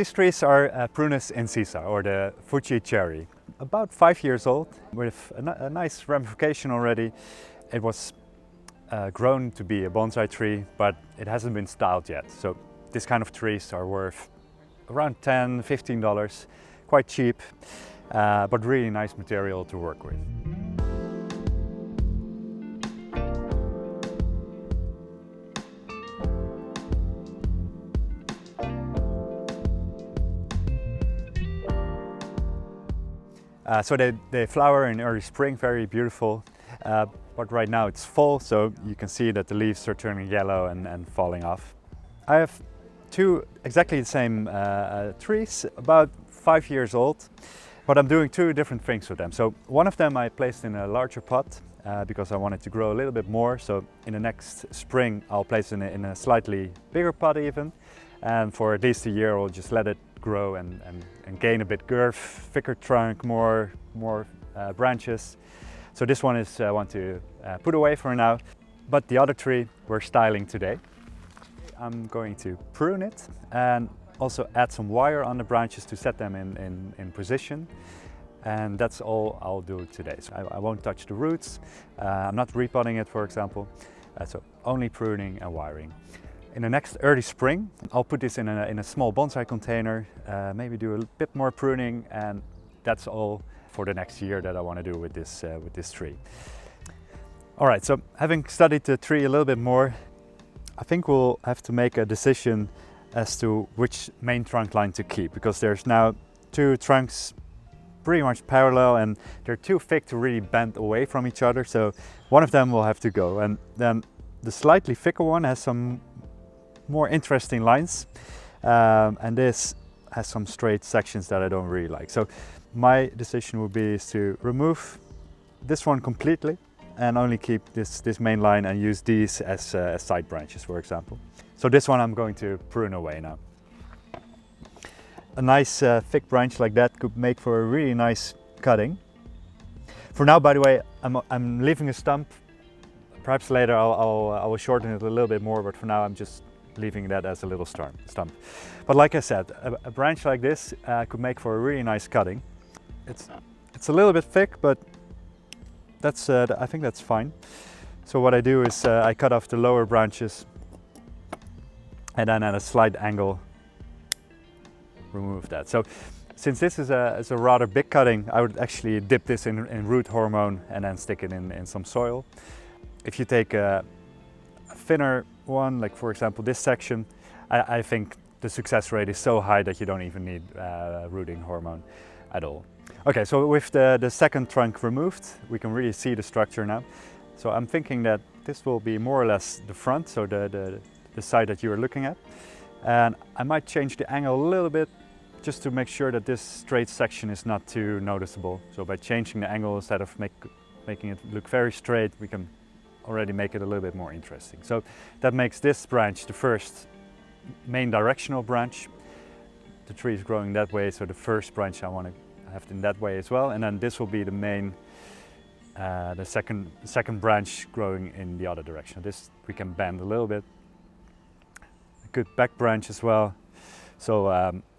These trees are Prunus incisa, or the Fuji cherry. About 5 years old, with a nice ramification already. It was grown to be a bonsai tree, but it hasn't been styled yet. So this kind of trees are worth around $10, $15, quite cheap, but really nice material to work with. So they flower in early spring, very beautiful. But right now it's fall, so you can see that the leaves are turning yellow and falling off. I have two exactly the same trees, about 5 years old, but I'm doing two different things with them. So one of them I placed in a larger pot because I wanted to grow a little bit more. So in the next spring I'll place it in a slightly bigger pot even. And for at least a year I'll just let it grow and gain a bit girth, thicker trunk, more branches. So this one is I want to put away for now. But the other tree we're styling today. I'm going to prune it and also add some wire on the branches to set them in position. And that's all I'll do today. So I won't touch the roots. I'm not repotting it, for example. So only pruning and wiring. In the next early spring, I'll put this in a small bonsai container, maybe do a bit more pruning, and that's all for the next year that I want to do with this tree. All right, so having studied the tree a little bit more, I think we'll have to make a decision as to which main trunk line to keep, because there's now two trunks pretty much parallel and they're too thick to really bend away from each other, so one of them will have to go. And then the slightly thicker one has some more interesting lines, and this has some straight sections that I don't really like. So my decision would be to remove this one completely and only keep this main line and use these as side branches, for example. So this one I'm going to prune away now. A nice thick branch like that could make for a really nice cutting. For now, by the way, I'm leaving a stump. Perhaps later I will shorten it a little bit more, but for now I'm just leaving that as a little stump. But like I said, a branch like this could make for a really nice cutting. It's a little bit thick, but I think that's fine. So what I do is I cut off the lower branches and then at a slight angle remove that. So since this is a rather big cutting, I would actually dip this in root hormone and then stick it in some soil. If you take a thinner one, like for example this section, I think the success rate is so high that you don't even need rooting hormone at all. Okay, so with the second trunk removed, we can really see the structure now. So I'm thinking that this will be more or less the front, so the side that you are looking at. And I might change the angle a little bit just to make sure that this straight section is not too noticeable. So by changing the angle, instead of making it look very straight, we can already make it a little bit more interesting. So that makes this branch the first main directional branch. The tree is growing that way, so the first branch I want to have it in that way as well. And then this will be the main, the second branch growing in the other direction. This we can bend a little bit. A good back branch as well. So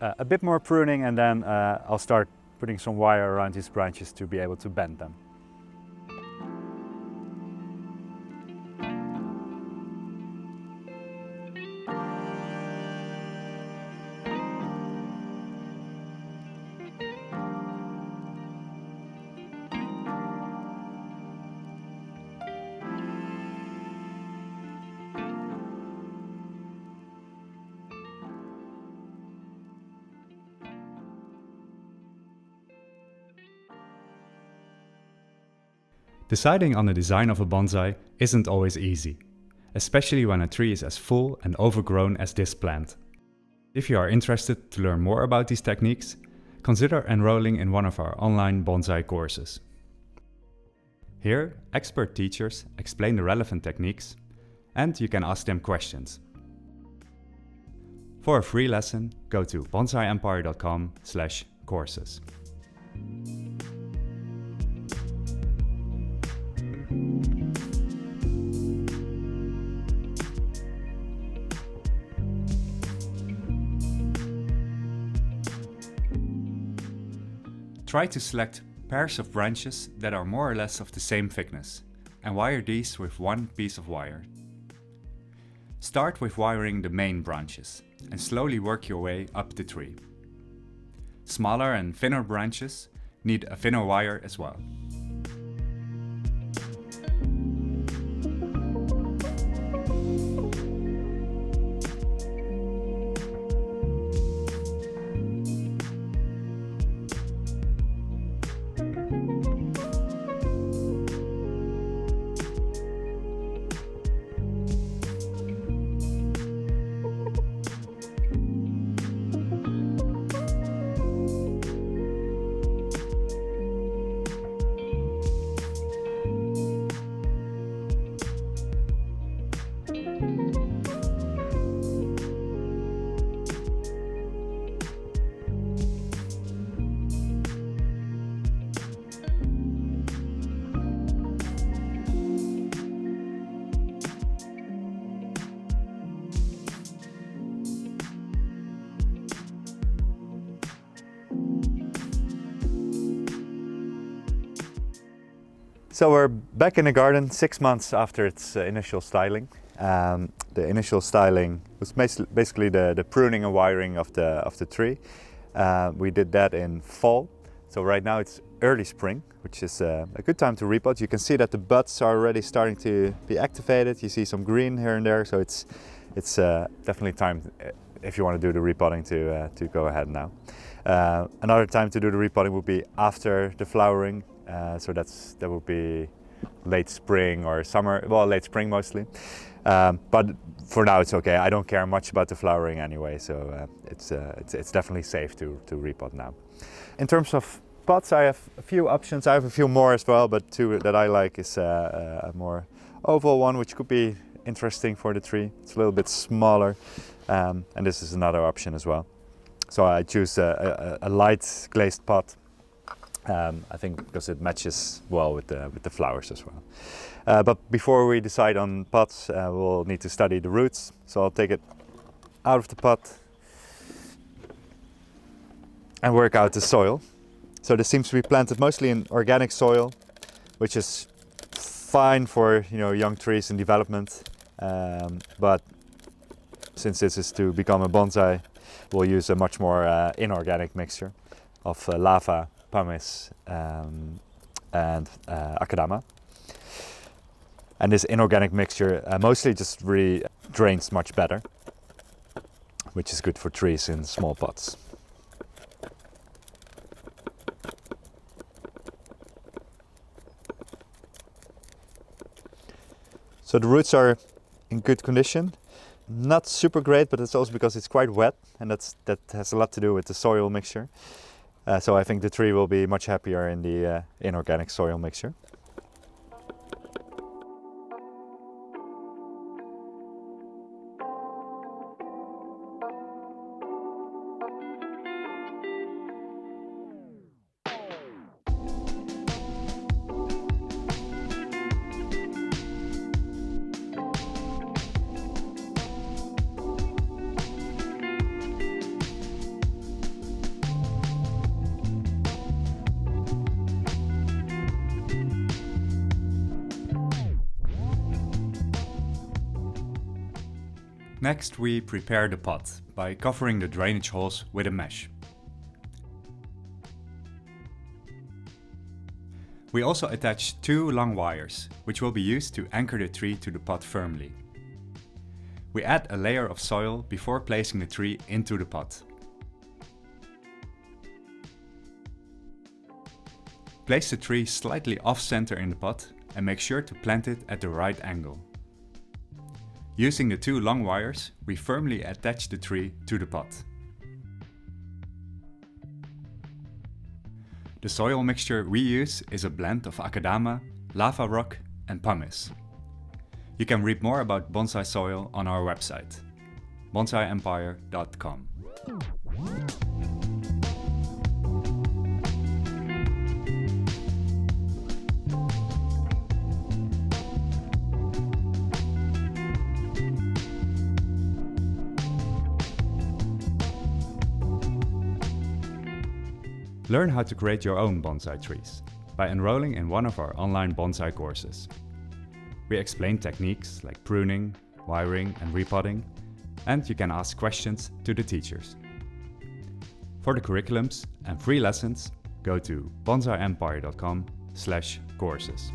a bit more pruning, and then I'll start putting some wire around these branches to be able to bend them. Deciding on the design of a bonsai isn't always easy, especially when a tree is as full and overgrown as this plant. If you are interested to learn more about these techniques, consider enrolling in one of our online bonsai courses. Here, expert teachers explain the relevant techniques, and you can ask them questions. For a free lesson, go to bonsaiempire.com/courses. Try to select pairs of branches that are more or less of the same thickness and wire these with one piece of wire. Start with wiring the main branches and slowly work your way up the tree. Smaller and thinner branches need a thinner wire as well. So we're back in the garden 6 months after its initial styling. The initial styling was basically the pruning and wiring of the tree. We did that in fall. So right now it's early spring, which is a good time to repot. You can see that the buds are already starting to be activated. You see some green here and there, so it's definitely time, if you want to do the repotting, to go ahead now. Another time to do the repotting would be after the flowering. So that would be late spring or summer, well, late spring mostly. But for now it's okay. I don't care much about the flowering anyway, so it's definitely safe to repot now. In terms of pots, I have a few options. I have a few more as well, but two that I like is a more oval one, which could be interesting for the tree. It's a little bit smaller, and this is another option as well. So I choose a light glazed pot. I think because it matches well with the flowers as well. But before we decide on pots, we'll need to study the roots. So I'll take it out of the pot and work out the soil. So this seems to be planted mostly in organic soil, which is fine for young trees in development. But since this is to become a bonsai, we'll use a much more inorganic mixture of lava, pumice and akadama. And this inorganic mixture mostly just really drains much better, which is good for trees in small pots. So the roots are in good condition. Not super great, but it's also because it's quite wet, and that has a lot to do with the soil mixture. So I think the tree will be much happier in the inorganic soil mixture. Next, we prepare the pot by covering the drainage holes with a mesh. We also attach 2 long wires, which will be used to anchor the tree to the pot firmly. We add a layer of soil before placing the tree into the pot. Place the tree slightly off-center in the pot and make sure to plant it at the right angle. Using the 2 long wires, we firmly attach the tree to the pot. The soil mixture we use is a blend of akadama, lava rock and pumice. You can read more about bonsai soil on our website, bonsaiempire.com. Learn how to create your own bonsai trees by enrolling in one of our online bonsai courses. We explain techniques like pruning, wiring and repotting, and you can ask questions to the teachers. For the curriculums and free lessons, go to bonsaiempire.com/courses.